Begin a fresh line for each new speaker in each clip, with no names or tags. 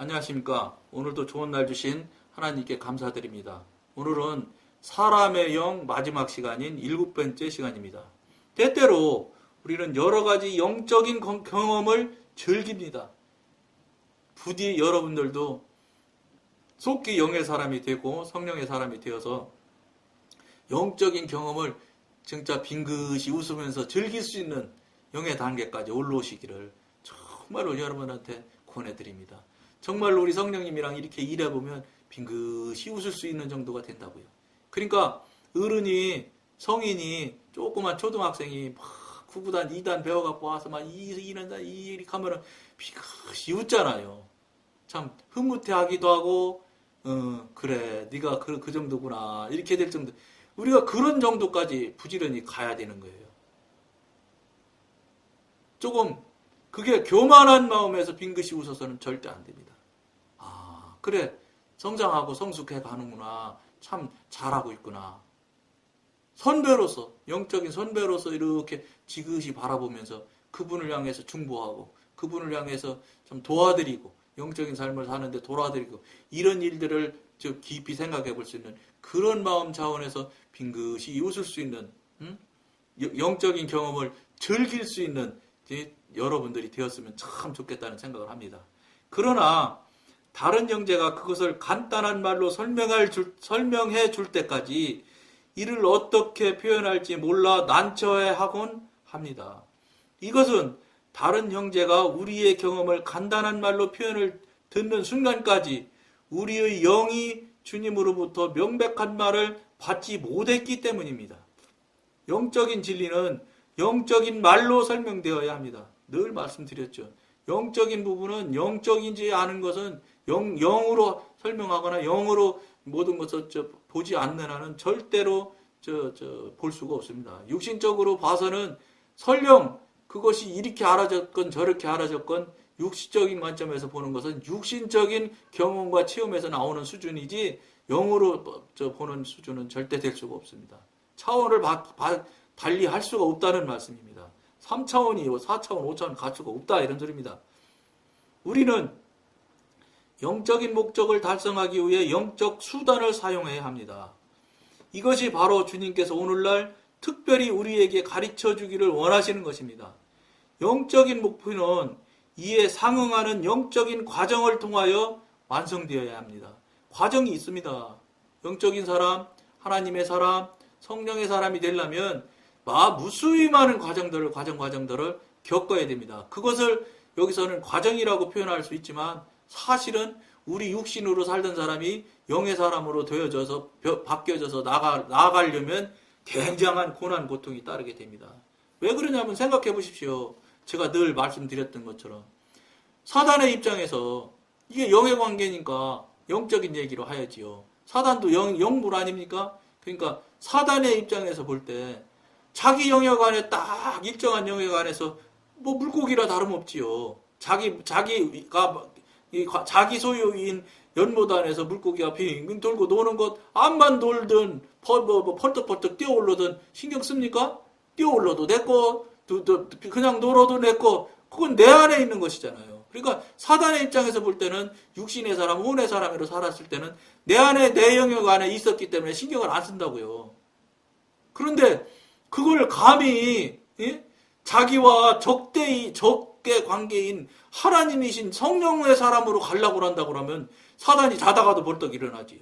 안녕하십니까. 오늘도 좋은 날 주신 하나님께 감사드립니다. 오늘은 사람의 영 마지막 시간인 7번째 시간입니다. 때때로 우리는 여러 가지 영적인 경험을 즐깁니다. 부디 여러분들도 속기 영의 사람이 되고 성령의 사람이 되어서 영적인 경험을 진짜 빙긋이 웃으면서 즐길 수 있는 영의 단계까지 올라오시기를 정말로 여러분한테 권해드립니다. 정말로 우리 성령님이랑 이렇게 일해보면 빙긋이 웃을 수 있는 정도가 된다고요. 그러니까 어른이, 성인이, 조그만 초등학생이 막 구구단 2단 배워갖고 와서 막 이렇게 하면은 빙긋이 웃잖아요. 참 흐뭇해하기도 하고 그래 네가 그 정도구나 이렇게 될 정도. 우리가 그런 정도까지 부지런히 가야 되는 거예요. 조금 그게 교만한 마음에서 빙긋이 웃어서는 절대 안 됩니다. 아, 그래. 성장하고 성숙해 가는구나. 참 잘하고 있구나. 선배로서, 영적인 선배로서 이렇게 지그시 바라보면서 그분을 향해서 중보하고, 그분을 향해서 좀 도와드리고, 영적인 삶을 사는데 도와드리고, 이런 일들을 깊이 생각해 볼 수 있는 그런 마음 차원에서 빙긋이 웃을 수 있는, 영적인 경험을 즐길 수 있는 여러분들이 되었으면 참 좋겠다는 생각을 합니다. 그러나 다른 형제가 그것을 간단한 말로 설명해 줄 때까지 이를 어떻게 표현할지 몰라 난처해하곤 합니다. 이것은 다른 형제가 우리의 경험을 간단한 말로 표현을 듣는 순간까지 우리의 영이 주님으로부터 명백한 말을 받지 못했기 때문입니다. 영적인 진리는 영적인 말로 설명되어야 합니다. 늘 말씀드렸죠. 영적인 부분은 영적인지 아는 것은 영으로 설명하거나 영으로 모든 것을 보지 않는 한은 절대로 볼 수가 없습니다. 육신적으로 봐서는 설령 그것이 이렇게 알아졌건 저렇게 알아졌건 육신적인 관점에서 보는 것은 육신적인 경험과 체험에서 나오는 수준이지 영으로 보는 수준은 절대 될 수가 없습니다. 차원을 달리 할 수가 없다는 말씀입니다. 3차원이 4차원, 5차원 갈 수가 없다 이런 소리입니다. 우리는 영적인 목적을 달성하기 위해 영적 수단을 사용해야 합니다. 이것이 바로 주님께서 오늘날 특별히 우리에게 가르쳐 주기를 원하시는 것입니다. 영적인 목표는 이에 상응하는 영적인 과정을 통하여 완성되어야 합니다. 과정이 있습니다. 영적인 사람, 하나님의 사람, 성령의 사람이 되려면 무수히 많은 과정들을 겪어야 됩니다. 그것을 여기서는 과정이라고 표현할 수 있지만 사실은 우리 육신으로 살던 사람이 영의 사람으로 되어져서 바뀌어져서 나아가려면 굉장한 고난 고통이 따르게 됩니다. 왜 그러냐면 생각해 보십시오. 제가 늘 말씀드렸던 것처럼 사단의 입장에서 이게 영의 관계니까 영적인 얘기로 하야지요. 사단도 영물 아닙니까? 그러니까 사단의 입장에서 볼 때 자기 영역 안에 딱 일정한 영역 안에서 뭐 물고기라 다름없지요. 자기 소유인 연못 안에서 물고기가 빙빙 돌고 노는 것 암만 돌든 펄떡펄떡 뛰어올르든 신경 씁니까? 뛰어올라도 내꺼 그냥 놀아도 내꺼 그건 내 안에 있는 것이잖아요. 그러니까 사단의 입장에서 볼 때는 육신의 사람, 혼의 사람으로 살았을 때는 내 안에 내 영역 안에 있었기 때문에 신경을 안 쓴다고요. 그런데 그걸 감히 자기와 적대 관계인 하나님이신 성령의 사람으로 가려고 한다고 하면 사단이 자다가도 벌떡 일어나지요.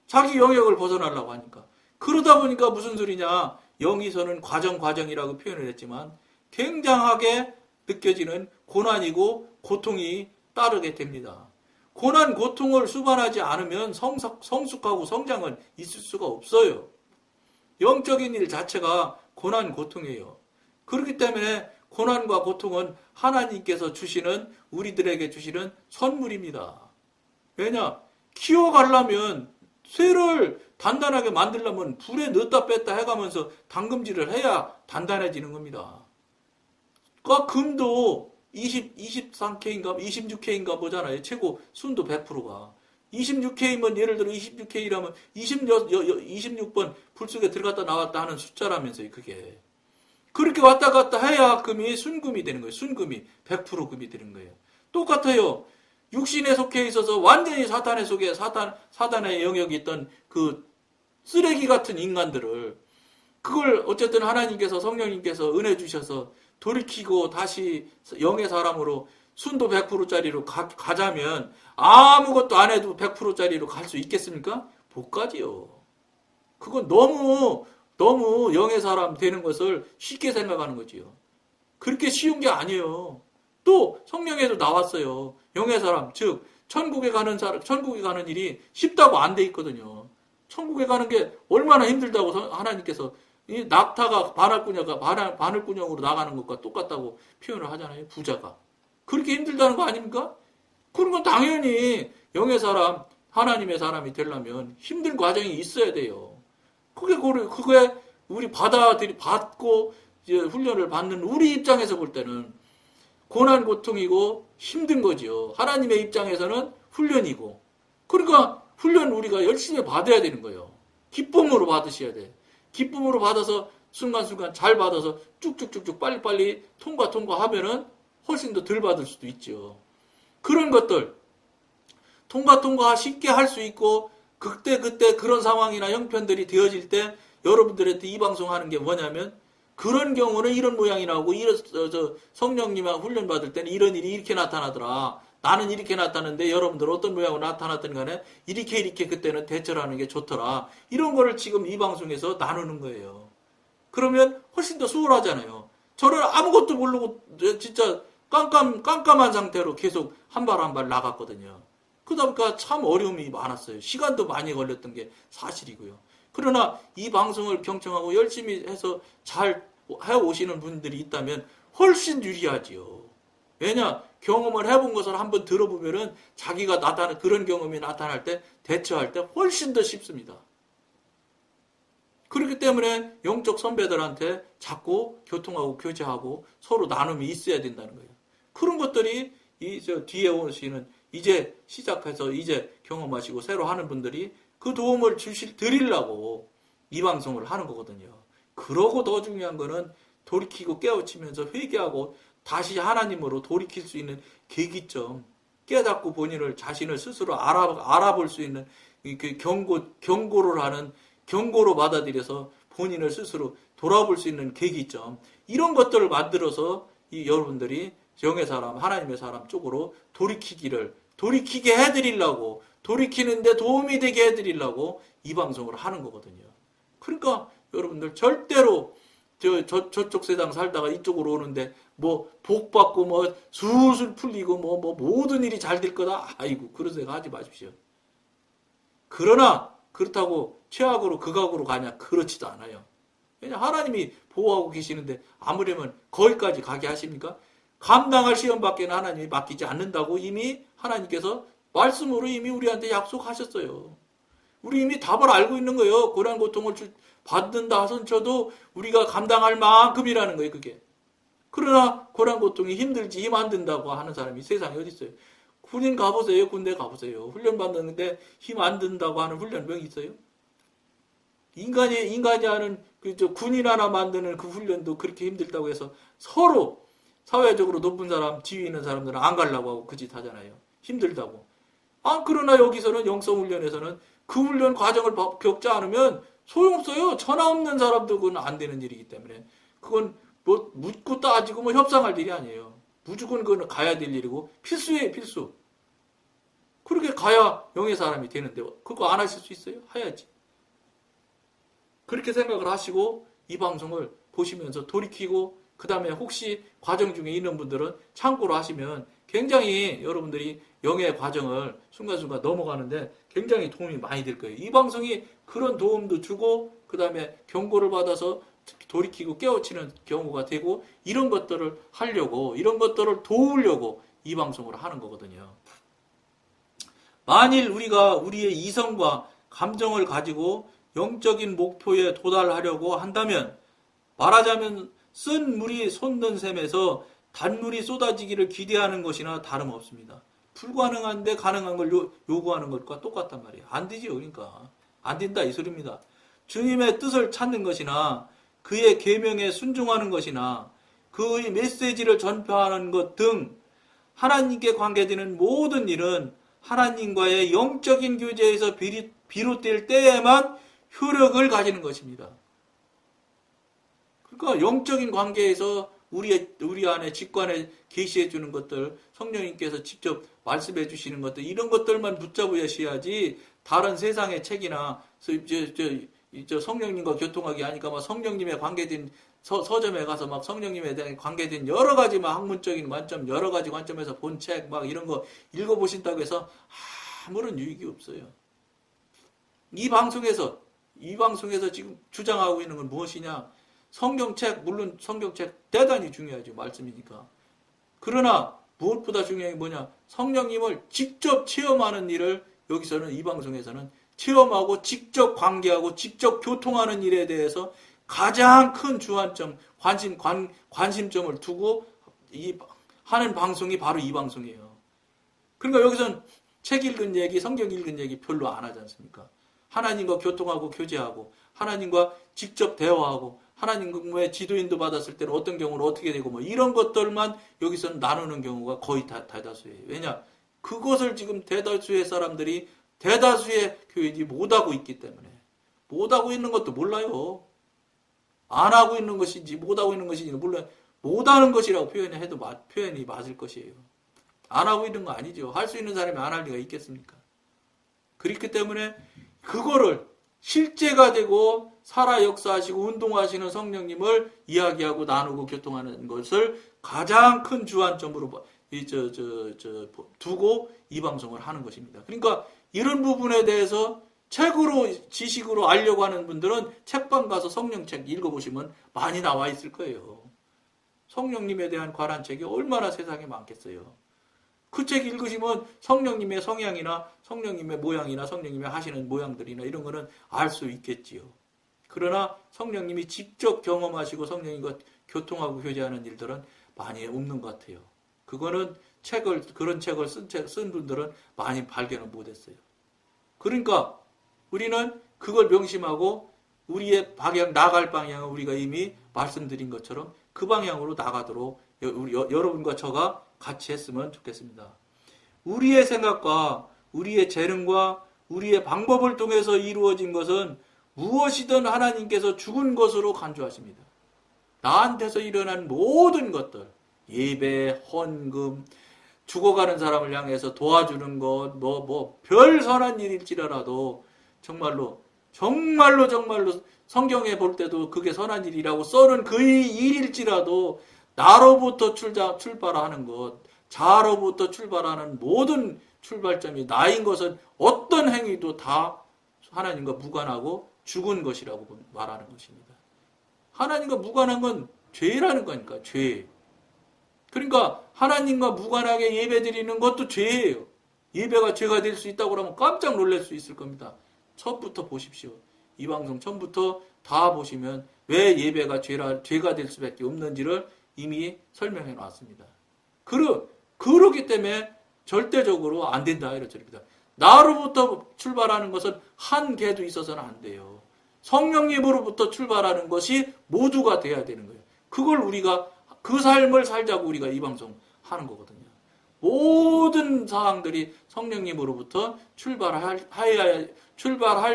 자기 영역을 벗어나려고 하니까. 그러다 보니까 무슨 소리냐. 영이서는 과정이라고 표현을 했지만 굉장하게 느껴지는 고난이고 고통이 따르게 됩니다. 고난, 고통을 수반하지 않으면 성숙하고 성장은 있을 수가 없어요. 영적인 일 자체가 고난, 고통이에요. 그렇기 때문에 고난과 고통은 하나님께서 우리들에게 주시는 선물입니다. 왜냐? 키워가려면 쇠를 단단하게 만들려면 불에 넣었다 뺐다 해가면서 담금질을 해야 단단해지는 겁니다. 그 금도 23K인가 26K인가 보잖아요. 최고 순도 100%가. 26K면 예를 들어 26K라면 26번 불 속에 들어갔다 나왔다 하는 숫자라면서요. 그게. 그렇게 왔다 갔다 해야 금이 순금이 되는 거예요. 순금이 100% 금이 되는 거예요. 똑같아요. 육신에 속해 있어서 완전히 사단의 영역이 있던 그 쓰레기 같은 인간들을 그걸 어쨌든 하나님께서 성령님께서 은혜 주셔서 돌이키고 다시 영의 사람으로 순도 100%짜리로 가자면 아무것도 안 해도 100%짜리로 갈 수 있겠습니까? 못 가지요. 그건 너무 영의 사람 되는 것을 쉽게 생각하는 거지요. 그렇게 쉬운 게 아니에요. 또 성령에도 나왔어요. 영의 사람, 즉 천국에 가는 일이 쉽다고 안 돼 있거든요. 천국에 가는 게 얼마나 힘들다고 하나님께서 이 낙타가 바늘구녕으로 나가는 것과 똑같다고 표현을 하잖아요. 부자가. 그렇게 힘들다는 거 아닙니까? 그런 건 당연히 영의 사람, 하나님의 사람이 되려면 힘든 과정이 있어야 돼요. 그게 우리 받고 이제 훈련을 받는 우리 입장에서 볼 때는 고난 고통이고 힘든 거지요. 하나님의 입장에서는 훈련이고. 그러니까 훈련 우리가 열심히 받아야 되는 거예요. 기쁨으로 받으셔야 돼. 기쁨으로 받아서 순간순간 잘 받아서 쭉쭉쭉쭉 빨리빨리 통과하면은 훨씬 더 덜 받을 수도 있죠. 그런 것들 통과 쉽게 할 수 있고 그때 그런 상황이나 형편들이 되어질 때 여러분들한테 이 방송하는 게 뭐냐면 그런 경우는 이런 모양이 나오고 성령님하고 훈련 받을 때는 이런 일이 이렇게 나타나더라. 나는 이렇게 나타났는데 여러분들 어떤 모양으로 나타났든 간에 이렇게 그때는 대처를 하는 게 좋더라. 이런 거를 지금 이 방송에서 나누는 거예요. 그러면 훨씬 더 수월하잖아요. 저는 아무것도 모르고 진짜 깜깜한 상태로 계속 한 발 한 발 나갔거든요. 그러다 보니까 참 어려움이 많았어요. 시간도 많이 걸렸던 게 사실이고요. 그러나 이 방송을 경청하고 열심히 해서 잘 해오시는 분들이 있다면 훨씬 유리하지요. 왜냐? 경험을 해본 것을 한번 들어보면은 자기가 그런 경험이 나타날 때 대처할 때 훨씬 더 쉽습니다. 그렇기 때문에 영적 선배들한테 자꾸 교통하고 교제하고 서로 나눔이 있어야 된다는 거예요. 그런 것들이 뒤에 오시는 이제 시작해서 이제 경험하시고 새로 하는 분들이 그 도움을 드리려고 이 방송을 하는 거거든요. 그러고 더 중요한 거는 돌이키고 깨우치면서 회개하고 다시 하나님으로 돌이킬 수 있는 계기점, 깨닫고 자신을 스스로 알아볼 수 있는 경고로 받아들여서 본인을 스스로 돌아볼 수 있는 계기점, 이런 것들을 만들어서 여러분들이 영의 사람, 하나님의 사람 쪽으로 돌이키게 해드리려고, 돌이키는데 도움이 되게 해드리려고 이 방송을 하는 거거든요. 그러니까 여러분들 절대로 저쪽 세상 살다가 이쪽으로 오는데 복 받고 술술 풀리고 모든 일이 잘 될 거다. 아이고, 그런 생각 하지 마십시오. 그러나 그렇다고 최악으로 극악으로 가냐? 그렇지도 않아요. 왜냐? 하나님이 보호하고 계시는데 아무려면 거기까지 가게 하십니까? 감당할 시험밖에는 하나님이 맡기지 않는다고 이미 하나님께서 말씀으로 이미 우리한테 약속하셨어요. 우리 이미 답을 알고 있는 거예요. 고난 고통을 받는다 하선쳐도 우리가 감당할 만큼이라는 거예요. 그게. 그러나 고난 고통이 힘들지 힘 안 든다고 하는 사람이 세상에 어디 있어요? 군인 가보세요. 군대 가보세요. 훈련 받는데 힘 안 든다고 하는 훈련병이 있어요? 인간이 하는 군인 하나 만드는 그 훈련도 그렇게 힘들다고 해서 서로 사회적으로 높은 사람, 지위 있는 사람들은 안 가려고 하고 그 짓 하잖아요. 힘들다고. 그러나 여기서는 영성훈련에서는 그 훈련 과정을 겪지 않으면 소용없어요. 천하 없는 사람도 그건 안 되는 일이기 때문에. 그건 묻고 따지고 협상할 일이 아니에요. 무조건 그건 가야 될 일이고 필수예요, 필수. 그렇게 가야 영의 사람이 되는데 그거 안 하실 수 있어요? 해야지. 그렇게 생각을 하시고 이 방송을 보시면서 돌이키고 그 다음에 혹시 과정 중에 있는 분들은 참고로 하시면 굉장히 여러분들이 영의 과정을 순간순간 넘어가는데 굉장히 도움이 많이 될 거예요. 이 방송이 그런 도움도 주고 그 다음에 경고를 받아서 돌이키고 깨우치는 경우가 되고 이런 것들을 하려고 이런 것들을 도우려고 이 방송을 하는 거거든요. 만일 우리가 우리의 이성과 감정을 가지고 영적인 목표에 도달하려고 한다면 말하자면 쓴 물이 솟는 샘에서 단물이 쏟아지기를 기대하는 것이나 다름없습니다. 불가능한데 가능한 걸 요구하는 것과 똑같단 말이에요. 안 되지요. 그러니까 안 된다 이 소리입니다. 주님의 뜻을 찾는 것이나 그의 계명에 순종하는 것이나 그의 메시지를 전파하는 것 등 하나님께 관계되는 모든 일은 하나님과의 영적인 교제에서 비롯될 때에만 효력을 가지는 것입니다. 그러니까 영적인 관계에서 우리 안에 직관에 계시해 주는 것들, 성령님께서 직접 말씀해 주시는 것들, 이런 것들만 붙잡으셔야지 다른 세상의 책이나 성령님과 교통하기 하니까 막 성령님에 관계된 서점에 가서 막 성령님에 대한 관계된 여러 가지 막 학문적인 관점, 여러 가지 관점에서 본 책 막 이런 거 읽어보신다고 해서 아무런 유익이 없어요. 이 방송에서 지금 주장하고 있는 건 무엇이냐? 성경책, 물론 성경책 대단히 중요하죠. 말씀이니까. 그러나 무엇보다 중요한 게 뭐냐? 성령님을 직접 체험하는 일을 여기서는 이 방송에서는 체험하고 직접 관계하고 직접 교통하는 일에 대해서 가장 큰 주안점, 관심점을 두고 하는 방송이 바로 이 방송이에요. 그러니까 여기서는 책 읽은 얘기, 성경 읽은 얘기 별로 안 하지 않습니까? 하나님과 교통하고 교제하고 하나님과 직접 대화하고 하나님의 지도인도 받았을 때는 어떤 경우로 어떻게 되고 뭐 이런 것들만 여기서는 나누는 경우가 거의 대다수예요. 왜냐? 그것을 지금 대다수의 사람들이 대다수의 교인이 못하고 있기 때문에 못하고 있는 것도 몰라요. 안 하고 있는 것인지 못하고 있는 것인지 몰라요. 못하는 것이라고 표현이 맞을 것이에요. 안 하고 있는 거 아니죠. 할 수 있는 사람이 안 할 리가 있겠습니까? 그렇기 때문에 그거를 실제가 되고 살아 역사하시고 운동하시는 성령님을 이야기하고 나누고 교통하는 것을 가장 큰 주안점으로 두고 이 방송을 하는 것입니다. 그러니까 이런 부분에 대해서 책으로 지식으로 알려고 하는 분들은 책방 가서 성령책 읽어보시면 많이 나와 있을 거예요. 성령님에 대한 관한 책이 얼마나 세상에 많겠어요. 그 책 읽으시면 성령님의 성향이나 성령님의 모양이나 성령님의 하시는 모양들이나 이런 거는 알 수 있겠지요. 그러나 성령님이 직접 경험하시고 성령님과 교통하고 교제하는 일들은 많이 없는 것 같아요. 그거는 그런 책을 쓴 분들은 많이 발견을 못했어요. 그러니까 우리는 그걸 명심하고 우리의 나갈 방향을 우리가 이미 말씀드린 것처럼 그 방향으로 나가도록 여러분과 저가 같이 했으면 좋겠습니다. 우리의 생각과 우리의 재능과 우리의 방법을 통해서 이루어진 것은 무엇이든 하나님께서 죽은 것으로 간주하십니다. 나한테서 일어난 모든 것들, 예배, 헌금, 죽어가는 사람을 향해서 도와주는 것, 별 선한 일일지라도 정말로 성경에 볼 때도 그게 선한 일이라고 써는 그 일일지라도 나로부터 출발하는 것, 자로부터 출발하는 모든 출발점이 나인 것은 어떤 행위도 다 하나님과 무관하고 죽은 것이라고 말하는 것입니다. 하나님과 무관한 건 죄라는 거니까, 죄. 그러니까 하나님과 무관하게 예배드리는 것도 죄예요. 예배가 죄가 될 수 있다고 하면 깜짝 놀랄 수 있을 겁니다. 처음부터 보십시오. 이 방송 처음부터 다 보시면 왜 예배가 죄가 될 수밖에 없는지를 이미 설명해 놨습니다. 그러기 때문에 절대적으로 안 된다 이런 소리입니다. 나로부터 출발하는 것은 한 개도 있어서는 안 돼요. 성령님으로부터 출발하는 것이 모두가 돼야 되는 거예요. 그걸 우리가 그 삶을 살자고 우리가 이 방송 하는 거거든요. 모든 사항들이 성령님으로부터 출발할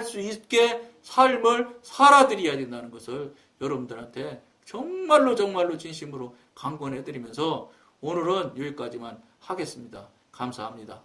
수 있게 삶을 살아드려야 된다는 것을 여러분들한테 정말로 진심으로 강권해드리면서 오늘은 여기까지만 하겠습니다. 감사합니다.